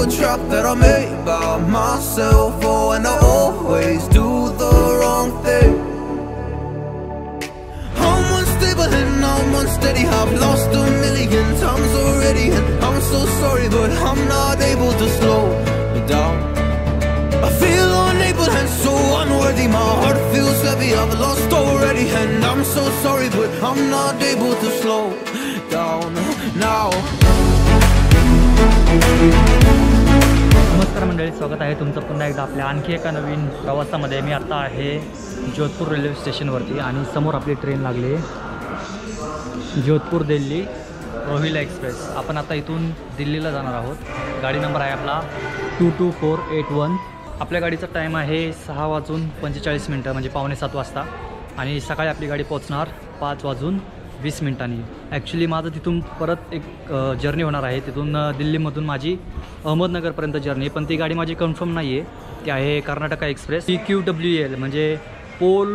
a trap that I made by myself. Oh, and I always do the wrong thing. I'm unstable and I'm unsteady. I've lost a million times already, and I'm so sorry, but I'm not able to slow down. I feel unable and so unworthy. My heart feels heavy, I've lost already, and I'm so sorry, but I'm not able to slow down now. नमस्कार मंडळी, स्वागत आहे तुमचं पुन्हा एकदा आपल्या आणखी एका नवीन प्रवासामध्ये. मी आता आहे जोधपूर रेल्वे स्टेशनवरती आणि समोर आपली ट्रेन लागली आहे जोधपूर दिल्ली रोहिला एक्सप्रेस. आपण आता इथून दिल्लीला जाणार आहोत. गाडी नंबर आहे आपला 22481. आपल्या गाडीचा टाईम आहे 6:45 म्हणजे 6:45 वाजता, आणि सकाळी आपली गाडी पोहोचणार 5:20 ॲक्च्युली माझं तिथून परत एक जर्नी होणार आहे. तिथून दिल्लीमधून माझी अहमदनगरपर्यंत जर्नी, पण ती गाडी माझी कन्फर्म नाही आहे. ती आहे कर्नाटका एक्सप्रेस PQWL म्हणजे पोल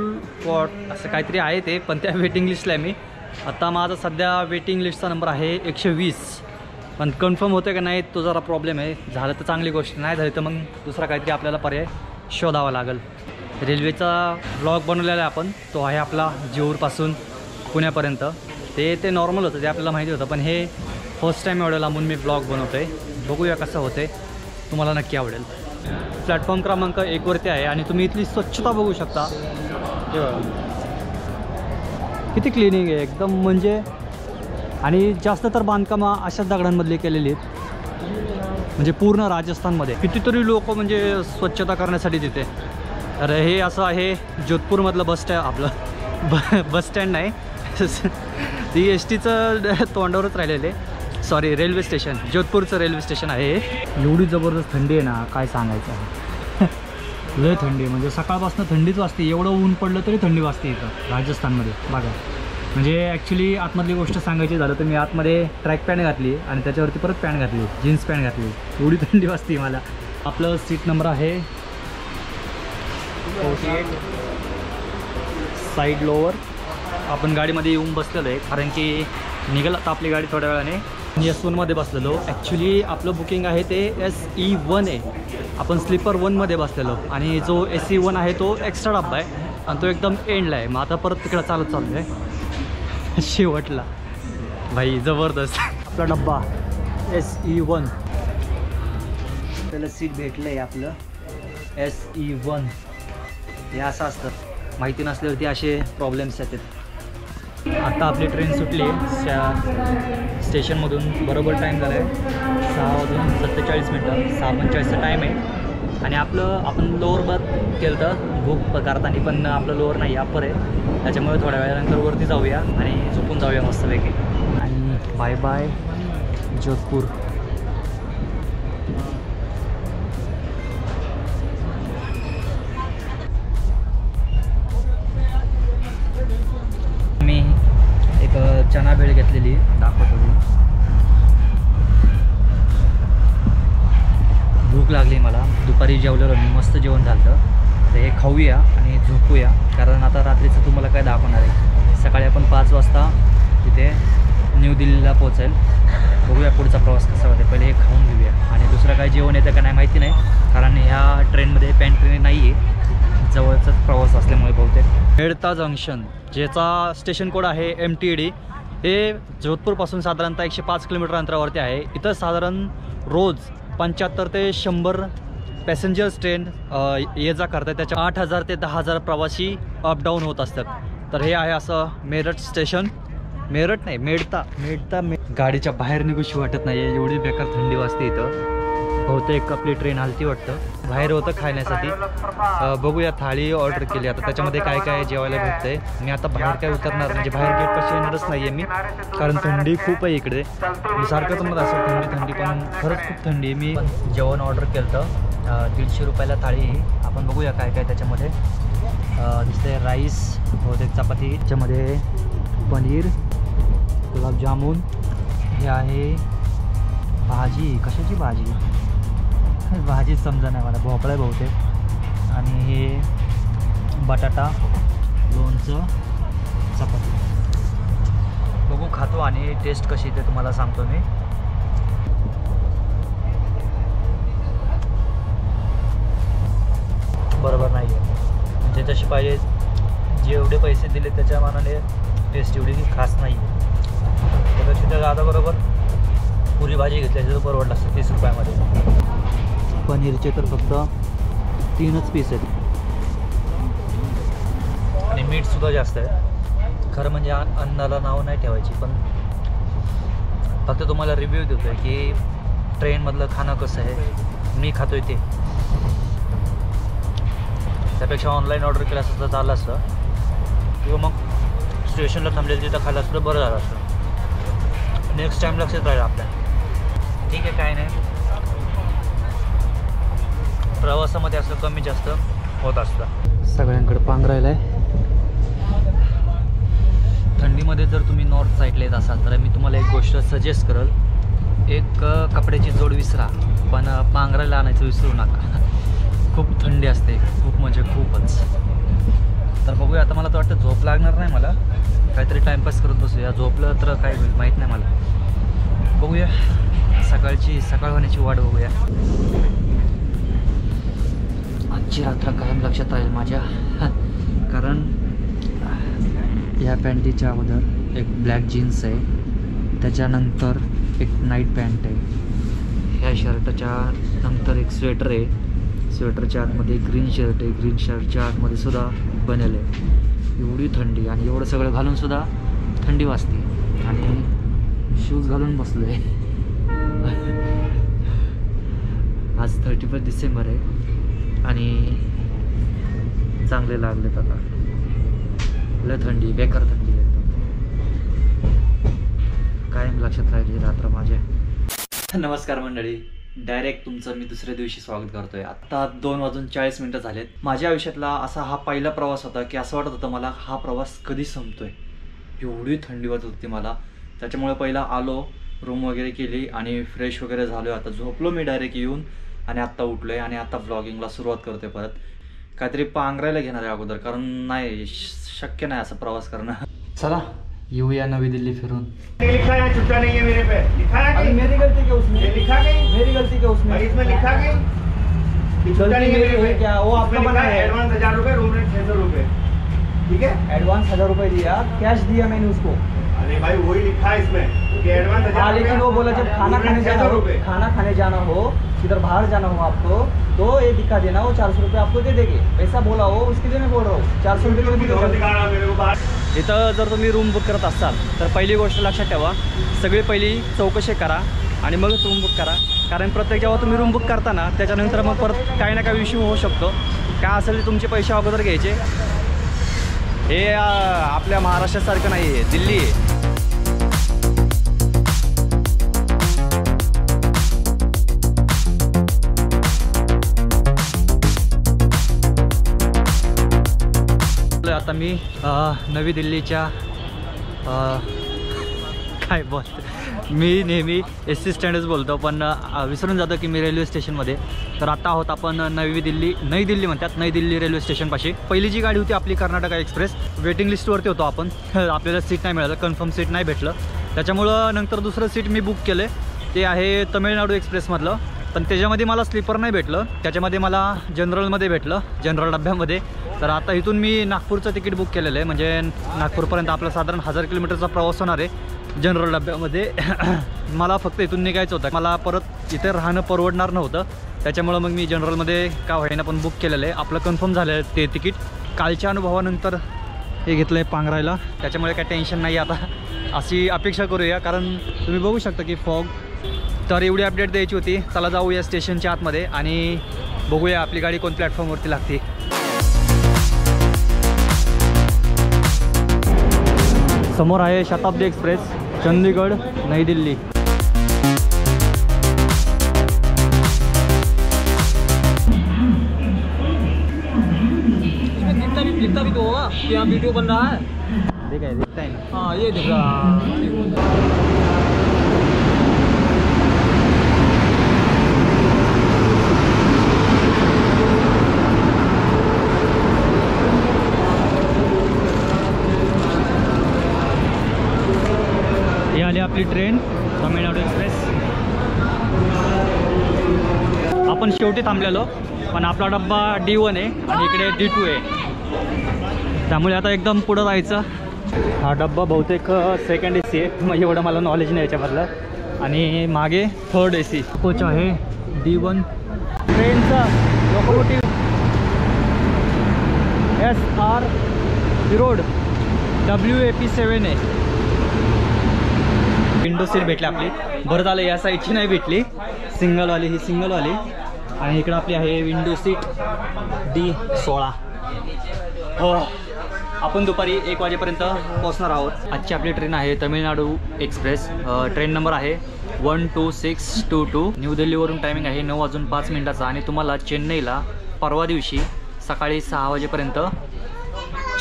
पॉट असं काहीतरी आहे ते, पण त्या वेटिंग लिस्टला आहे मी. आता माझा सध्या वेटिंग लिस्टचा नंबर आहे 120, पण कन्फर्म होतं का नाही तो जरा प्रॉब्लेम आहे. झालं तर चांगली गोष्ट, नाही झाली तर मग दुसरा काहीतरी आपल्याला पर्याय शोधावा लागेल. रेल्वेचा ब्लॉग बनवलेला आहे आपण, तो आहे आपला जेऊरपासून पुण्यापर्यंत. ते नॉर्मल होतं, ते आपल्याला माहिती होतं, पण हे फर्स्ट टाईम एवढं लांबून मी ब्लॉग बनवतो आहे. बघूया कसं होते, तुम्हाला नक्की आवडेल. प्लॅटफॉर्म क्रमांक 1 वरती आहे आणि तुम्ही इथली स्वच्छता बघू शकता. किती क्लिनिंग आहे एकदम, म्हणजे आणि जास्त तर बांधकामं अशाच दगडांमधली केलेली आहेत, म्हणजे पूर्ण राजस्थानमध्ये. कितीतरी लोक म्हणजे स्वच्छता करण्यासाठी तिथे. तर हे असं आहे जोधपूरमधलं बस स्टँड, आपलं बस स्टँड नाही ती STचं तोंडावरच राहिलेले, सॉरी रेल्वे स्टेशन, जोधपूरचं रेल्वे स्टेशन आहे. एवढी जबरदस्त थंडी आहे ना, काय सांगायचं. लय थंडी, म्हणजे सकाळपासून थंडीच वाजते. एवढं ऊन पडलं तरी थंडी वाजते इथं राजस्थानमध्ये बघा. म्हणजे ॲक्च्युली आतमधली गोष्ट सांगायची झालं तर मी आतमध्ये ट्रॅक पॅन्ट घातली आणि त्याच्यावरती परत पॅन्ट घातली, जीन्स पॅन्ट घातली. एवढी थंडी वाजते मला. आपलं सीट नंबर आहे 48 साईड लोअर. आपण गाडीमध्ये येऊन बसलेलो आहे, कारण की निघाल आता आपली गाडी थोड्या वेळाने. S1मध्ये बसलेलो. ॲक्च्युली आपलं बुकिंग आहे ते SE1 आहे. आपण स्लीपर 1मध्ये बसलेलो, आणि जो SE1 आहे तो एक्स्ट्रा डब्बा आहे आणि तो एकदम एंडला आहे. मग आता परत तिकडं चालू आहे शेवटला. भाई जबरदस्त आपला डब्बा SE1. त्याला सीट भेटलं आहे आपलं SE1. हे असं असतं, माहिती नसल्यावरती असे प्रॉब्लेम्स येतात. आता आपली ट्रेन सुटली स्टेशनमधून. बरोबर टाईम झाला आहे 6:47, 6:45चा टाईम आहे. आणि आपण लोअर बर्थ केलं तर बुक करताना, पण आपलं लोअर नाही अप्पर आहे, त्याच्यामुळे थोड्या वेळानंतर वरती जाऊया आणि झोपून जाऊया मस्तपैकी. आणि बाय बाय जोधपूर. मी एक चना भेळ घेतलेली, दाखवतो मी. भूक लागली मला, दुपारी जेवलेलो मी, मस्त जेवण झालं. तर हे खाऊया आणि झोपूया, कारण आता रात्रीचं तुम्हाला काय दाखवणार आहे. सकाळी आपण 5 वाजता तिथे न्यू दिल्लीला पोहोचेल. बघूया पुढचा प्रवास कसा होते. पहिले हे खाऊन घेऊया, आणि दुसरं काय जेवण येतं का नाही माहिती नाही, कारण ह्या ट्रेनमध्ये पॅन्ट्री नाही आहे, जवळचाच प्रवास असल्यामुळे बहुतेक. मेडता जंक्शन, ज्याचा स्टेशन कोड आहे MTD, हे जोधपूरपासून साधारणतः 105 किलोमीटर अंतरावरती आहे. इथं साधारण रोज 75 ते 100 पॅसेंजर्स ट्रेन ये जा करतात. त्याच्या 8,000 ते 10,000 प्रवासी अपडाऊन होत असतात. तर हे आहे असं मेरठ स्टेशन. मेरठ नाही, मेडता. गाडीच्या बाहेर निघूशी वाटत नाही, एवढी बेकार थंडी वाजते इथं. बहुतेक आपली ट्रेन हलती वाटतं. बाहेर होतं खाण्यासाठी. बघूया, थाळी ऑर्डर केली. आता त्याच्यामध्ये काय काय जेवायला भेटतं आहे. मी आता बाहेर काय उतरणार, म्हणजे बाहेर गेटपाशी येणारच नाही आहे मी, कारण थंडी खूप आहे इकडे. मी सारखंच म्हणत असं थंडी, पण खरंच खूप थंडी आहे. मी जेवण ऑर्डर केलं तर 150 रुपयाला थाळी. आपण बघूया काय काय त्याच्यामध्ये दिसतंय. राईस, बहुतेक चपाती, त्याच्यामध्ये पनीर, गुलाबजामुन, हे आहे भाजी. कशाची भाजी, भाजीच समजा नाही मला, भोपळा आहे बहुतेक. आणि हे बटाटा, लोणचं, चपाती. बघू, खातो आणि टेस्ट कशी ते तुम्हाला सांगतो मी. बरोबर नाही आहे, म्हणजे जशी पाहिजे जेवढे पैसे दिले त्याच्या मानाने टेस्ट एवढी खास नाही आहे. त्यापेक्षा त्या दादाबरोबर पुरी भाजी घेतल्याची तर परवडलं असतं 30 रुपयामध्ये. पनीरचे तर फक्त 3च पीस आहेत आणि मीठसुद्धा जास्त आहे. खरं म्हणजे अन्नाला नाव नाही ठेवायची, पण फक्त तुम्हाला रिव्ह्यू देतो आहे की ट्रेनमधलं खाणं कसं आहे, मी खातो आहे ते. त्यापेक्षा ऑनलाईन ऑर्डर केलं असतं तर झालं असतं, किंवा मग स्टेशनला थांबलेलं तिथं खाल्लं असतं तर बरं झालं असतं. नेक्स्ट टाईम लक्षात राहील आपल्या. ठीक आहे, काय नाही, प्रवासामध्ये असं कमी जास्त होत असतं. सगळ्यांकडे पांघरायला आहे. थंडीमध्ये जर तुम्ही नॉर्थ साईडला येत असाल तर मी तुम्हाला एक गोष्ट सजेस्ट करल, एक कपड्याची जोड विसरा पण पांघरायला आणायचं विसरू नका. खूप थंडी असते, खूप म्हणजे खूपच. तर बघूया, आता मला तर वाटतं झोप लागणार नाही, मला काहीतरी टाईमपास करत बसूया. झोपलं तर काय होईल माहीत नाही मला. बघूया, सकाळ होण्याची वाट बघूया. आजची रात्र कायम लक्षात राहील माझ्या, कारण ह्या पॅन्टीच्या अगोदर एक ब्लॅक जीन्स आहे, त्याच्यानंतर एक नाईट पॅन्ट आहे, ह्या शर्टच्या नंतर एक स्वेटर आहे, स्वेटरच्या आतमध्ये ग्रीन शर्ट आहे, ग्रीन शर्टच्या आतमध्ये सुद्धा बनेल आहे. एवढी थंडी आणि एवढं सगळं घालूनसुद्धा थंडी वाजते आणि शूज घालून बसलो आहे. आज 31 डिसेंबर आहे आणि चांगले लागलेत आता. लय थंडी, बेकार थंडी आहे एकदम. कायम लक्षात राहिली रात्र माझ्या. नमस्कार मंडळी, डायरेक्ट तुमचं मी दुसऱ्या दिवशी स्वागत करतोय. आता 2:40 झालेत. माझ्या आयुष्यातला असा हा पहिला प्रवास होता की असं वाटत होतं मला हा प्रवास कधी संपतोय. एवढी थंडी वाजत होती मला. त्याच्यामुळे पहिला आलो, रूम वगैरे केली आणि फ्रेश वगैरे झालो. आता झोपलो मी डायरेक्ट येऊन आणि आत्ता उठलोय आणि आता ब्लॉगिंगला सुरुवात करतोय परत. काहीतरी पांघरायला घेणार आहे अगोदर, कारण नाही शक्य नाही असं प्रवास करणं. चला येऊया नवी दिल्ली फिरून. लिखा है छुट्टा नहीं है मेरे पे, लिखा है कि मेरी गलती क्या उसमें? लिखा गई मेरी गलती क्या उसमें? इसमें लिखा गई छुट्टा नहीं है मेरे पे क्या? वो आपका बना है। एडवांस 1000 रुपए, रूम रेंट 600 रुपए, ठीक है? एडवांस 1000 रुपए दिया, कैश दिया मैंने उसको। अरे भाई वही लिखा है इसमें कि एडवांस 1000 रुपए। लेकिन वो बोला जब खाना खाने जाना हो, किधर बाहर जाना हो आपको, तो ये दिखा देना, वो 400 रुपये आपको दे देंगे, ऐसा बोला हो. उसके लिए मैं बोल रहा हूँ 400 रुपये. इथं जर तुम्ही रूम बुक करत असाल तर पहिली गोष्ट लक्षात ठेवा, सगळी पहिली चौकशी करा आणि मगच रूम बुक करा. कारण प्रत्येक जेव्हा तुम्ही रूम बुक करता ना, त्याच्यानंतर मग परत काही ना काही इश्यू होऊ शकतो. काय असेल ते तुमचे पैसे अगोदर घ्यायचे. हे आपल्या महाराष्ट्रासारखं नाही आहे, दिल्ली आहे. आता मी नवी दिल्लीच्या काय मी नेहमी SC स्टँडच बोलतो, पण विसरून जातो की मी रेल्वे स्टेशनमध्ये. तर आता आहोत आपण नई दिल्ली म्हणतात, नई दिल्ली रेल्वे स्टेशनपाशी. पहिली जी गाडी होती आपली कर्नाटका एक्सप्रेस, वेटिंग लिस्टवरती होतो आपण. आपल्याला सीट नाही मिळालं, कन्फर्म सीट नाही भेटलं. त्याच्यामुळं नंतर दुसरं सीट मी बुक केलं, ते आहे तमिळनाडू एक्सप्रेसमधलं. पण त्याच्यामध्ये मला स्लीपर नाही भेटलं, त्याच्यामध्ये मला जनरलमध्ये भेटलं, जनरल डब्यामध्ये. तर आता इथून मी नागपूरचं तिकीट बुक केलेलं आहे, म्हणजे नागपूरपर्यंत आपला साधारण 1000 किलोमीटरचा प्रवास होणार आहे जनरल डब्यामध्ये. मला फक्त इथून निघायचं होतं, मला परत इथे राहणं परवडणार नव्हतं. त्याच्यामुळं मग मी जनरलमध्ये का व्हायना पण बुक केलेलं आहे. आपलं कन्फर्म झालं आहे ते तिकीट. कालच्या अनुभवानंतर हे घेतलं आहे पांघरायला, त्याच्यामुळे काय टेन्शन नाही आता, अशी अपेक्षा करूया. कारण तुम्ही बघू शकता की फॉग. तर एवढी अपडेट द्यायची होती. चला जाऊया स्टेशनच्या आतमध्ये आणि बघूया आपली गाडी कोण प्लॅटफॉर्मवरती लागते. समोर आहे शताब्दी एक्सप्रेस, चंदीगड नई दिल्ली. दिखता भी तो होगा कि यहाँ वीडियो बन रहा है. दिखता है ना? हाँ ये दिख रहा. आपली ट्रेन तमिळनाडू एक्सप्रेस. आपण शेवटी थांबलेलो पण आपला डब्बा D1 आहे आणि इकडे D2 आहे, त्यामुळे आता एकदम पुढं जायचं. हा डब्बा बहुतेक सेकंड AC आहे, मग एवढं मला नॉलेज नाही याच्यामधलं. आणि मागे थर्ड AC कोच आहे D1 ट्रेनचा लोकोमोटिव्ह SR रोड WAP7 आहे. विंडो सीट भेटली आपली. बरं झालं या साईडची नाही भेटली, सिंगलवाली, ही सिंगलवाली. आणि इकडं आपली आहे विंडो सीट D16. हो, आपण दुपारी 1 वाजेपर्यंत पोहोचणार आहोत. आजची आपली ट्रेन आहे तमिळनाडू एक्सप्रेस. ट्रेन नंबर आहे 12622. न्यू दिल्लीवरून टायमिंग आहे 9:05 आणि तुम्हाला चेन्नईला परवा दिवशी सकाळी 6 वाजेपर्यंत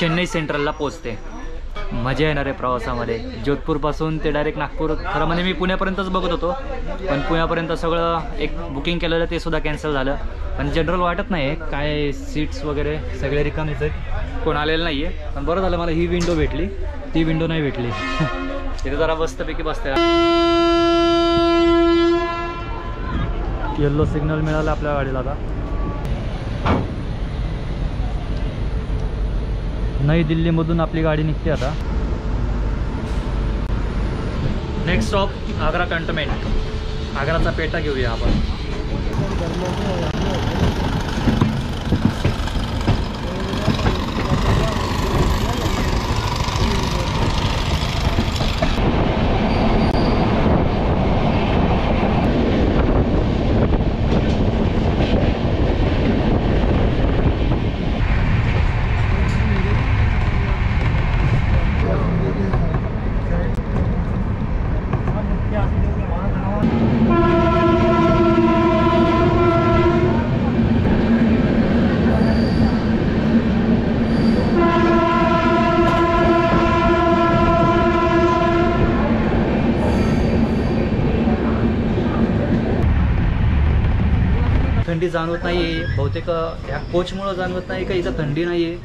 चेन्नई सेंट्रलला पोचते. मजा येणार आहे प्रवासामध्ये. जोधपूरपासून ते डायरेक्ट नागपूर. खरं म्हणजे मी पुण्यापर्यंतच बघत होतो, पण पुण्यापर्यंत सगळं एक बुकिंग केलेलं ते सुद्धा कॅन्सल झालं. पण जनरल वाटत नाही आहे, काय सीट्स वगैरे सगळे रिकामीच आहेत, कोण आलेलं नाही आहे. पण बरं झालं मला ही विंडो भेटली, ती विंडो नाही भेटली. तिथे जरा मस्तपैकी बसते. येल्लो सिग्नल मिळालं आपल्या गाडीला. आता नई दिल्लीमधून आपली गाडी निघते आता. Next stop Agra cantonment. आग्राचा पेटा घेऊया आपण. थंडी जाणवत नाही आहे बहुतेक. ह्या कोचमुळं जाणवत नाही का इथं थंडी नाही आहे.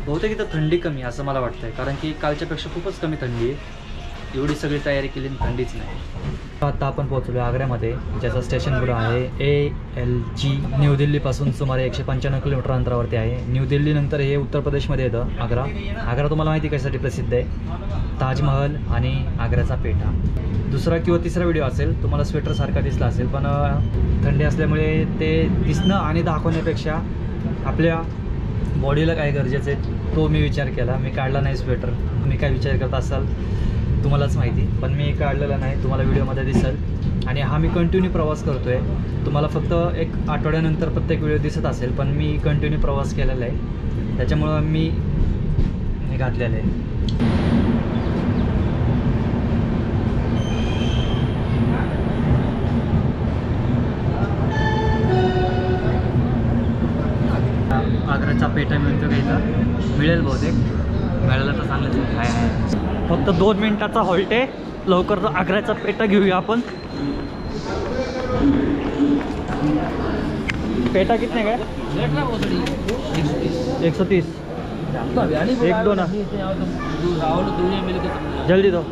बहुतेक इथं थंडी कमी असं मला वाटतं आहे, कारण की कालच्यापेक्षा खूपच कमी थंडी आहे. एवढी सगळी तयारी केली थंडीच नाही. आता आपण पोहोचलो आग्र्यामध्ये, ज्याचं स्टेशन पुढं आहे ALG. न्यू दिल्लीपासून सुमारे 195 किलोमीटर अंतरावरती आहे. न्यू दिल्लीनंतर हे उत्तर प्रदेशमध्ये येतं आग्रा. आग्रा तुम्हाला माहिती कशासाठी प्रसिद्ध आहे? ताजमहल आणि आग्र्याचा पेठा. दुसरा किंवा तिसरा व्हिडिओ असेल, तुम्हाला स्वेटरसारखा दिसला असेल, पण थंडी असल्यामुळे ते दिसणं आणि दाखवण्यापेक्षा आपल्या बॉडीला काय गरजेचं आहे तो मी विचार केला. मी काढला नाही स्वेटर. तुम्ही काय विचार करत असाल तुम्हालाच माहिती, पण मी काढलेला नाही, तुम्हाला व्हिडिओमध्ये दिसेल. आणि हा मी कंटिन्यू प्रवास करतो आहे. तुम्हाला फक्त एक आठवड्यानंतर प्रत्येक व्हिडिओ दिसत असेल, पण मी कंटिन्यू प्रवास केलेला आहे, त्याच्यामुळं मी हे घातलेलं आहे. आग्र्याचा पेठा मिळतो का इथं? मिळेल बहुतेक, मिळालं तर चांगलंच आहे. काय आहे, फक्त 2 मिनिटाचा हॉल्ट आहे. लवकर आग्र्याचा पेठा घेऊया आपण. पेठा कितने काय? 130. 1-2 जल्दी दो.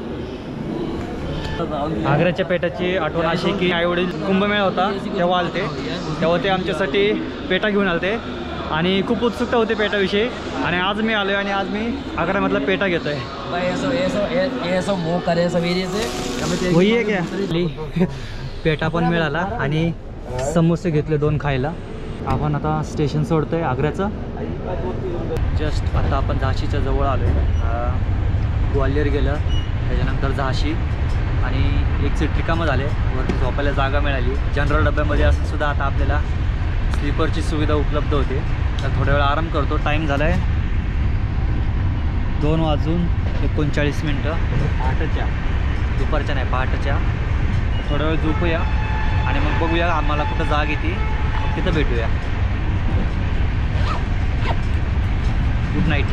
आग्र्याच्या पेठाची आठवण अशी की आईवडील कुंभमेळा होता तेव्हा आलते, तेव्हा ते आमच्यासाठी पेठा घेऊन आलते आणि खूप उत्सुकता होती पेठाविषयी. आणि आज मी आलो आणि आज मी आग्र्यामधला पेठा घेतोय. वही आहे क्या? पेठा पण मिळाला आणि समोसे घेतले 2 खायला. आपण आता स्टेशन सोडतोय आग्र्याचं. जस्ट आता आपण झाशीच्या जवळ आलो आहे. ग्वाल्हेर गेलं, त्याच्यानंतर झाशी आणि एक सीट रिकामं झाले. वरती झोपायला जागा मिळाली. जनरल डब्यामध्ये असं सुद्धा आता आपल्याला स्लीपरची सुविधा उपलब्ध होते. तर थोड्या वेळ आराम करतो. टाईम झाला आहे 2:39. पहाटेच्या, दुपारच्या नाही, पहाटेच्या. थोड्या वेळ झोपूया आणि मग बघूया आम्हाला कुठं जाग येते, तिथं भेटूया. Good night.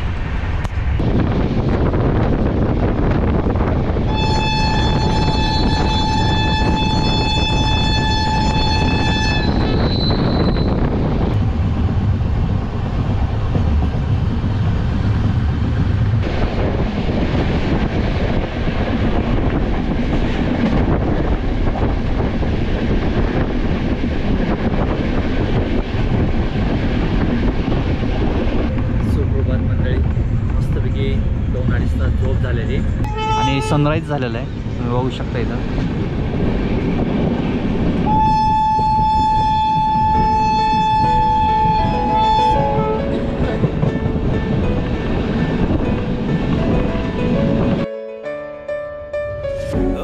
2-2.5 तास झोप झालेली आणि सनराईज झालेला आहे, तुम्ही बघू शकता इथं.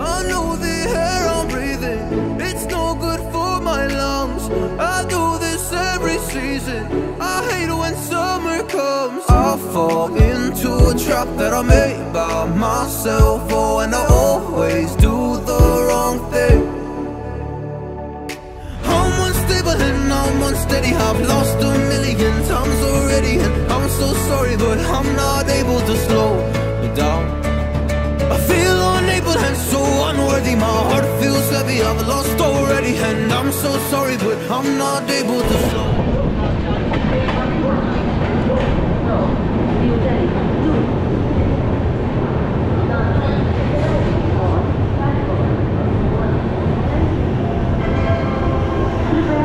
I know the air I'm breathing, it's no good for my lungs. I do this every season, I hate when summer comes. I fall into a trap that I made by myself. Oh, and I always do the wrong thing. I'm unstable and I'm unsteady, I've lost a million times already, and I'm so sorry, but I'm not able to slow down. I feel unable and so unworthy, my heart feels heavy, I've lost already, and I'm so sorry, but I'm not able to slow.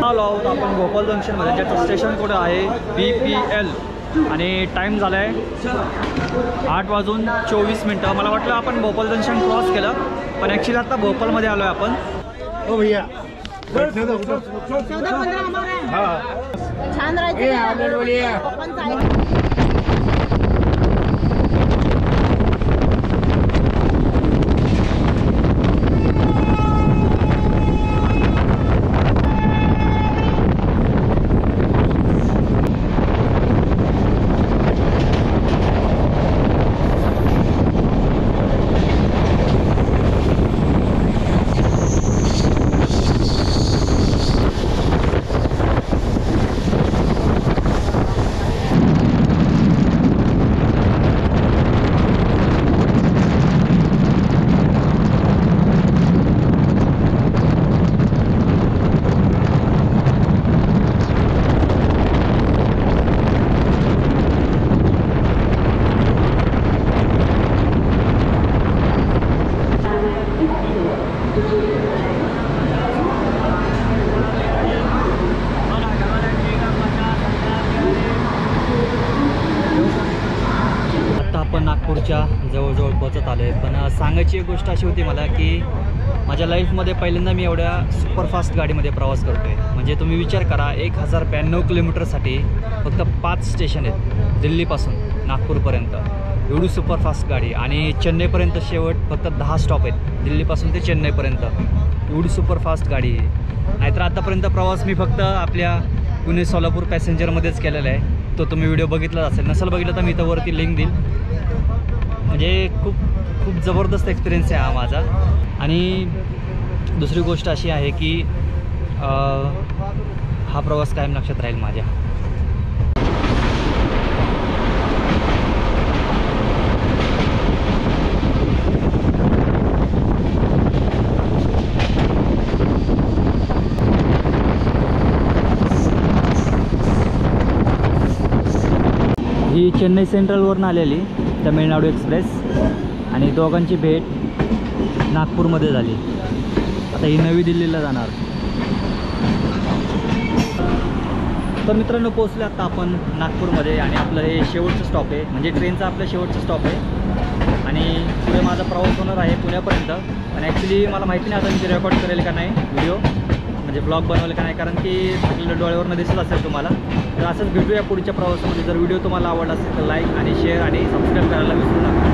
आलो आहोत आपण भोपाळ जंक्शनमध्ये, ज्याचं station code आहे BPL आणि time झाला आहे 8:24. मला वाटलं आपण भोपाळ जंक्शन क्रॉस केलं, पण ॲक्च्युली आता भोपाळमध्ये आलो आहे आपण. ओ भैया 14-15 हमारा है. छान राहायचं. नागपूरच्या जवळजवळ पोचत आलो आहे. पण सांगायची एक गोष्ट अशी होती मला की माझ्या लाईफमध्ये पहिल्यांदा मी एवढ्या सुपरफास्ट गाडीमध्ये प्रवास करतो आहे. म्हणजे तुम्ही विचार करा, 1092 किलोमीटरसाठी फक्त 5 स्टेशन आहेत दिल्लीपासून नागपूरपर्यंत, एवढी सुपरफास्ट गाडी. आणि चेन्नईपर्यंत शेवट फक्त 10 स्टॉप आहेत दिल्लीपासून ते चेन्नईपर्यंत, एवढी सुपरफास्ट गाडी आहे. नाहीतर आतापर्यंत प्रवास मी फक्त आपल्या पुणे सोलापूर पॅसेंजरमध्येच केलेला आहे. तो तुम्ही व्हिडिओ बघितलाच असेल, नसेल बघितलं तर मी इथं वरती लिंक देईल. म्हणजे खूप जबरदस्त एक्सपिरियन्स आहे हा माझा. आणि दुसरी गोष्ट अशी आहे की हा प्रवास कायम लक्षात राहील माझ्या. ही चेन्नई सेंट्रलवरून आलेली तमिळनाडू एक्सप्रेस आणि दोघांची भेट नागपूरमध्ये झाली. आता ही नवी दिल्लीला जाणार. तर मित्रांनो, पोचले आता आपण नागपूरमध्ये आणि आपलं हे शेवटचं स्टॉप आहे, म्हणजे ट्रेनचं आपलं शेवटचं स्टॉप आहे. आणि पुढे माझा प्रवास होणार आहे पुण्यापर्यंत. आणि ॲक्च्युली मला माहिती नाही आता मी रेकॉर्ड करेल का नाही व्हिडिओ, म्हणजे ब्लॉग बनवलं का नाही, कारण की आपल्याला डोळ्यावरनं दिसत असेल तुम्हाला. तर असंच भेटूया पुढच्या प्रवासामध्ये. जर व्हिडिओ तुम्हाला आवडला असेल तर लाईक आणि शेअर आणि सबस्क्राईब करायला विसरू नका.